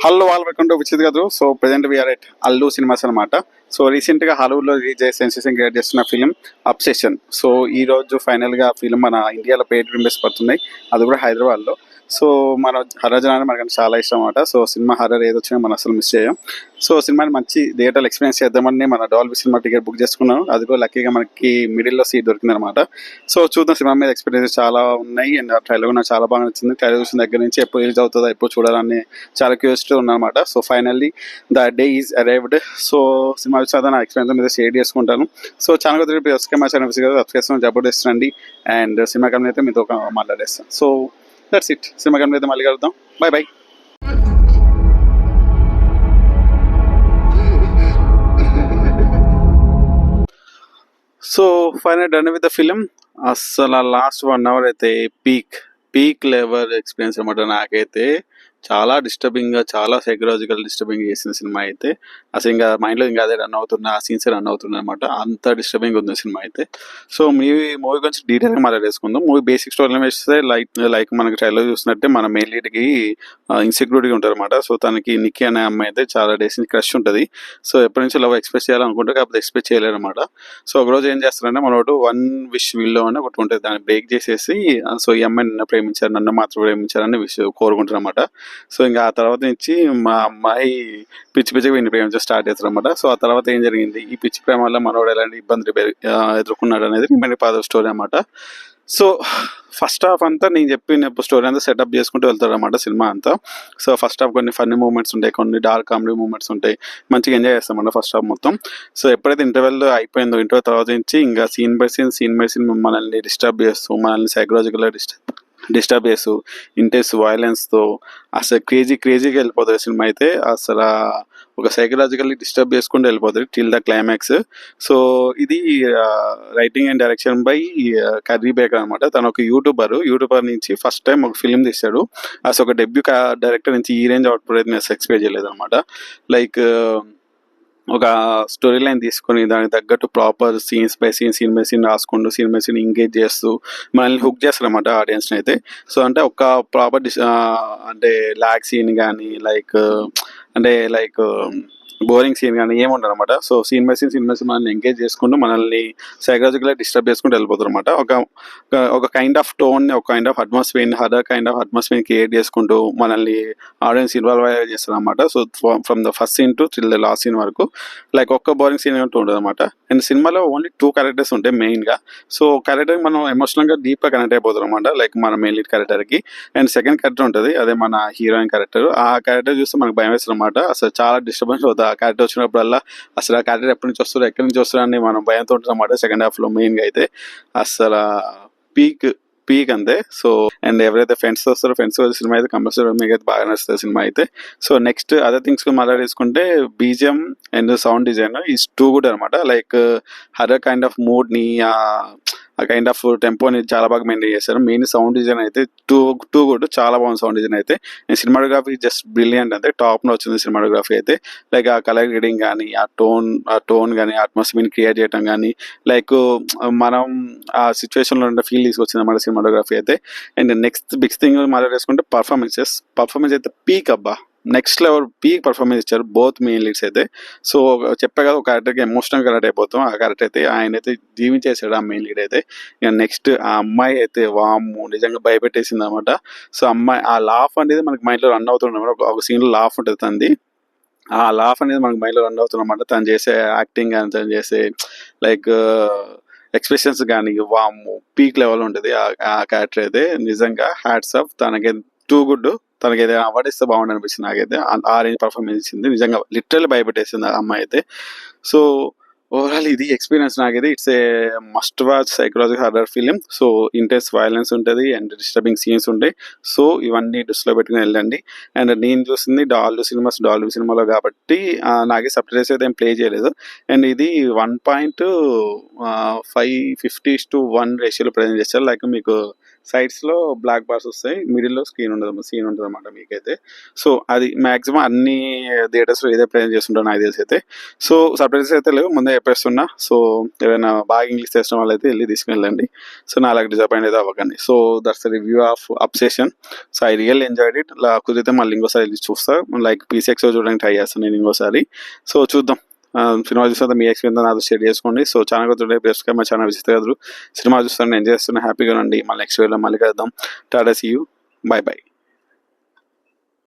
Hello all welcome to విచిత్ గదు. So present we're at Allu cinemas అనమాట. సో రీసెంట్ గా హాలీవుడ్ లో రిలీజ్ చేసి సెన్సేషన్ క్రియేట్ చేస్తున్న ఫిలిం అబ్సెషన్. సో ఈ రోజు ఫైనల్ గా ఫిలిం మన ఇండియాలో పెయిడ్ రిలీజ్ పడుతున్నాయి, అది కూడా హైదరాబాద్ లో. సో మన హర్రర్ జనాన్ని మనకు చాలా ఇష్టం అనమాట. సో సినిమా హర్రర్ ఏది వచ్చినా మనం అసలు మిస్ చేయం. సో సినిమాని మంచి థియేటర్ ఎక్స్పీరియన్స్ చేద్దామని మన డాల్బీ సినిమా టికెట్ బుక్ చేసుకున్నాను. అది కూడా లక్కీగా మనకి మిడిల్ లో సీట్ దొరికింది అనమాట. సో చూద్దాం, సినిమా మీద ఎక్స్పీరియన్స్ చాలా ఉన్నాయి అండ్ ఆ ట్రైలర్ కూడా నాకు చాలా బాగా నచ్చింది. ట్రైలర్ చూసిన దగ్గర నుంచి ఎప్పుడు రిలీజ్ అవుతుందో ఎప్పుడు చూడాలని చాలా క్యూరియాసిటీ ఉందన్నమాట. So finally the day is arrived. So cinema వచ్చి నా ఎక్స్పీరియన్స్ మీద షేర్ చేసుకుంటాను. సో ఛానల్ వస్తే మా channel subscribe Jabardasth and cinema company అయితే మీతో మాట్లాడేస్తాను. So that's it. Cinema company అయితే మళ్ళీ కలుద్దాం. Bye bye. So final done with the film. అసలు లాస్ట్ 1 hour అయితే పీక్ లెవెల్ ఎక్స్పీరియన్స్ అనమాట. నాకైతే చాలా డిస్టర్బింగ్గా, చాలా సైకలాజికల్ డిస్టర్బింగ్ చేసిన సినిమా అయితే. అసలు ఇంకా మైండ్లో ఇంకా అదే రన్ అవుతున్నా, ఆ సీన్స్ రన్ అవుతున్నాయి అనమాట. అంత డిస్టర్బింగ్ ఉంది సినిమా అయితే. సో మూవీ గురించి డీటెయిల్గా మాట్లాడేసుకుందాం. మూవీ బేసిక్ స్టోరీ వేస్తే లైక్ మనకి ట్రైలర్ చూసినట్టే మన మెయిన్ లీడ్కి ఇన్సెక్యూరిటీ ఉంటుంది అనమాట. సో తనకి నిక్కీ అనే అమ్మాయి అయితే చాలా డేస్ నుంచి క్రష్ ఉంటుంది. సో ఎప్పటి నుంచి లవ్ ఎక్స్ప్రెస్ చేయాలనుకుంటే కాకపోతే ఎక్స్ప్రెస్ చేయలేరు అనమాట. సో ఒకరోజు ఏం చేస్తారంటే మనోడు 1 wish వీల్లో అని ఒకటి ఉంటుంది, దాన్ని బ్రేక్ చేసేసి సో ఈ అమ్మాయి నన్ను ప్రేమించారు, నన్ను మాత్రం ప్రేమించారని కోరుకుంటారు అనమాట. సో ఇంకా ఆ తర్వాత నుంచి మా అమ్మాయి పిచ్చిగా వీడిని ప్రేమించడం స్టార్ట్ చేస్తారు అనమాట. సో ఆ తర్వాత ఏం జరిగింది, ఈ పిచ్చి ప్రేమ వల్ల మనోడు ఎలాంటి ఇబ్బందులు ఎదుర్కొన్నాడు అనేది రిమైనింగ్ పార్ట్ ఆఫ్ స్టోరీ అనమాట. సో ఫస్ట్ హాఫ్ అంతా నేను చెప్పిన స్టోరీ అంతా సెటప్ చేసుకుంటూ వెళ్తారు అనమాట సినిమా అంతా. సో ఫస్ట్ హాఫ్ కొన్ని ఫన్నీ మూమెంట్స్ ఉంటాయి, కొన్ని డార్క్ కామెడీ మూమెంట్స్ ఉంటాయి, మంచిగా ఎంజాయ్ చేస్తామన్నమాట ఫస్ట్ హాఫ్ మొత్తం. సో ఎప్పుడైతే ఇంటర్వెల్ అయిపోయిందో, ఇంటర్వెల్ తర్వాత నుంచి ఇంకా సీన్ బై సీన్ మనల్ని డిస్టర్బ్ చేస్తూ, మనల్ని సైకలాజికల్గా డిస్టర్బ్ చేస్తూ ఇంటెన్స్ వైలెన్స్తో అసలు క్రేజీగా వెళ్ళిపోతుంది సినిమా అయితే. అసలు ఒక సైకలాజికల్లీ డిస్టర్బ్ చేసుకుంటూ వెళ్ళిపోతుంది టిల్ ద క్లైమాక్స్. సో ఇది writing and direction by Curry Baker అనమాట. తను ఒక యూట్యూబర్ నుంచి ఫస్ట్ టైం ఒక ఫిలిం తీశాడు. అసలు ఒక డెబ్యూ డైరెక్టర్ నుంచి ఈ రేంజ్ అవుట్పుట్ అయితే నేను ఎక్స్పెక్ట్ చేయలేదు అనమాట. లైక్ ఒక స్టోరీ లైన్ తీసుకొని దానికి తగ్గట్టు ప్రాపర్ సీన్ బై సీన్ రాసుకుంటూ సీన్ బై సీన్ ఎంగేజ్ చేస్తూ మనల్ని హుక్ చేస్తారు అనమాట ఆడియన్స్ని అయితే. సో అంటే ఒక ప్రాపర్ అంటే లాగ్ సీన్ కానీ లైక్ బోరింగ్ సీన్ కానీ ఏముండదు అనమాట. సో సీన్ బై సీన్ మనల్ని ఎంగేజ్ చేసుకుంటూ మనల్ని సైకలాజికల్గా డిస్టర్బ్ చేసుకుంటూ వెళ్ళిపోతారు అనమాట. ఒక కైండ్ ఆఫ్ టోన్, ఒక kind of atmosphere, horror kind of atmosphere create చేసుకుంటూ మనల్ని ఆడియన్స్ ఇన్వాల్వ్ అయ్యే చేస్తారు అనమాట. So from the first scene to till the last scene వరకు లైక్ ఒక్క బోరింగ్ సీన్ అంటూ ఉంటుంది అనమాట. అండ్ సినిమాలో ఓన్లీ 2 క్యారెక్టర్స్ ఉంటాయి మెయిన్గా. సో క్యారెక్టర్ మనం ఎమోషనల్గా డీప్గా కనెక్ట్ అయిపోతాం అనమాట, లైక్ మన మెయిన్ లీడ్ క్యారెక్టర్కి. అండ్ సెకండ్ క్యారెక్టర్ ఉంటుంది, అదే మన హీరోయిన్ క్యారెక్టర్. ఆ క్యారెక్టర్ చూస్తే మనకు భయం వేస్తుంది అనమాట. అసలు చాలా డిస్టర్బెన్స్ అవుతుంది ఆ క్యారెక్టర్ వచ్చినప్పుడల్లా. అసలు ఆ క్యారెక్టర్ ఎక్కడి నుంచి వస్తారు అని మనం భయంతో ఉంటుంది అనమాట సెకండ్ హాఫ్లో మెయిన్గా అయితే. అసలు పీక్ అంతే. సో అండ్ ఎవరైతే ఫ్రెండ్స్ వస్తారో ఫ్రెండ్స్ సినిమా అయితే కంపల్సరీ మీకు అయితే బాగా నచ్చుతుంది సినిమా అయితే. సో నెక్స్ట్ అదర్ థింగ్స్ మాట్లాడేసుకుంటే BGM and sound design is too good అనమాట. లైక్ హర్రర్ కైండ్ ఆఫ్ మూడ్ని, ఆ కైండ్ ఆఫ్ టెంపోని చాలా బాగా మెయింటైన్ చేశారు. మెయిన్ సౌండ్ డిజైన్ అయితే టూ గుడ్, చాలా బాగుంది సౌండ్ డిజైన్ అయితే. సినిమాటోగ్రఫీ జస్ట్ బ్రిలియంట్ అంతే, టాప్లో వచ్చింది సినిమాటోగ్రఫీ అయితే. లైక్ ఆ కలర్ గ్రేడింగ్ కానీ, ఆ టోన్ కానీ, అట్మాస్ఫియర్ క్రియేట్ చేయడం కానీ, లైక్ మనం ఆ సిచ్యువేషన్లో ఉండే ఫీల్ తీసుకొచ్చింది అన్నమాట సినిమాటోగ్రఫీ అయితే. అండ్ నెక్స్ట్ బిగ్ థింగ్ మాట్లాడేసుకుంటే పర్ఫార్మెన్స్ అయితే పీక్ అబ్బా, నెక్స్ట్ లెవెల్ పీక్ పర్ఫార్మెన్స్ ఇచ్చారు బోత్ మెయిన్ లీడ్స్ అయితే. సో చెప్పే కదా, ఒక క్యారెక్టర్కి ఎమోషనల్ కనెక్ట్ అయిపోతాం. ఆ క్యారెక్టర్ అయితే ఆయన అయితే జీవించేసాడు ఆ మెయిన్ లీడ్ అయితే. ఇక నెక్స్ట్ ఆ అమ్మాయి అయితే వాము నిజంగా భయపెట్టేసింది అనమాట. సో అమ్మాయి ఆ లాఫ్ అనేది మనకి మైండ్లో రన్ అవుతుందన్నమాట. ఒక సీన్లో లాఫ్ ఉంటుంది తనది. ఆ లాఫ్ అనేది మనకి మైండ్లో రన్ అవుతుందన్నమాట. తను చేసే యాక్టింగ్ కానీ, తను చేసే లైక్ ఎక్స్ప్రెషన్స్ కానీ వాము పీక్ లెవెల్ ఉంటుంది ఆ క్యారెక్టర్ అయితే. నిజంగా హ్యాట్స్ ఆఫ్ తనకి, టూ గుడ్. తనకి ఏదైనా అవార్డు ఇస్తే బాగుండు అనిపించింది నాకైతే. ఆ రేంజ్ పర్ఫార్మెన్స్ ఇచ్చింది, నిజంగా లిటరల్లీ భయపెట్టేసింది ఆ అమ్మాయి అయితే. సో ఓవరాల్ ఇది ఎక్స్పీరియన్స్ నాకైతే. It's a must watch psychological horror film. So intense violence ఉంటుంది అండ్ డిస్టర్బింగ్ సీన్స్ ఉంటాయి. సో ఇవన్నీ దృష్టిలో పెట్టుకుని వెళ్ళండి. అండ్ నేను చూసింది డాల్బీ సినిమాలో కాబట్టి నాకే సబ్టైటిల్స్ అయితే ఏం ప్లే చేయలేదు. అండ్ ఇది 1.550:1 రేషియోలో ప్రజెంట్ చేస్తారు. లైక్ మీకు సైడ్స్‌లో బ్లాక్ బార్స్ వస్తాయి. మిడిల్‌లో సీన్ ఉంటదన్నమాట మీకైతే. సో, అది మాక్సిమం అన్ని థియేటర్స్‌లో ఇదే ప్లాన్ చేస్తుంటారు నాకు తెలిసైతే. సో, సర్‌ప్రైజెస్ అయితే లేవు. ముందే చెప్పేస్తున్నా. సో, ఏవైనా బాగా ఇంగ్లీష్ తెలిసిన వాళ్ళైతే ఎళ్లి తీసుకెళ్ళండి. సో, నాలాగా డిసప్పాయింట్ అయితే అవ్వకండి. So, that's the review of 'obsession'. So, I really enjoyed it. కుదిరితే మళ్ళీ ఇంకోసారి ఎళ్లి చూస్తా. లైక్ పీసీఎక్స్‌లో చూడడానికి ట్రై చేస్తాను నేను ఇంకోసారి. సో, చూద్దాం. సినిమా చూసిన మీ ఎక్స్‌పీరియన్స్ నాతో షేర్ చేసుకోండి. సో, ఛానల్ కొత్తగా ప్రెస్‌గా మా ఛానల్ విజిట్ కాదు. సినిమా చూస్తాను, ఎంజాయ్ చేస్తున్నా, హ్యాపీగా ఉండండి. మళ్ళీ నెక్స్ట్ వీడియోలో మళ్ళీ కలుద్దాం. Tata see you. Bye by.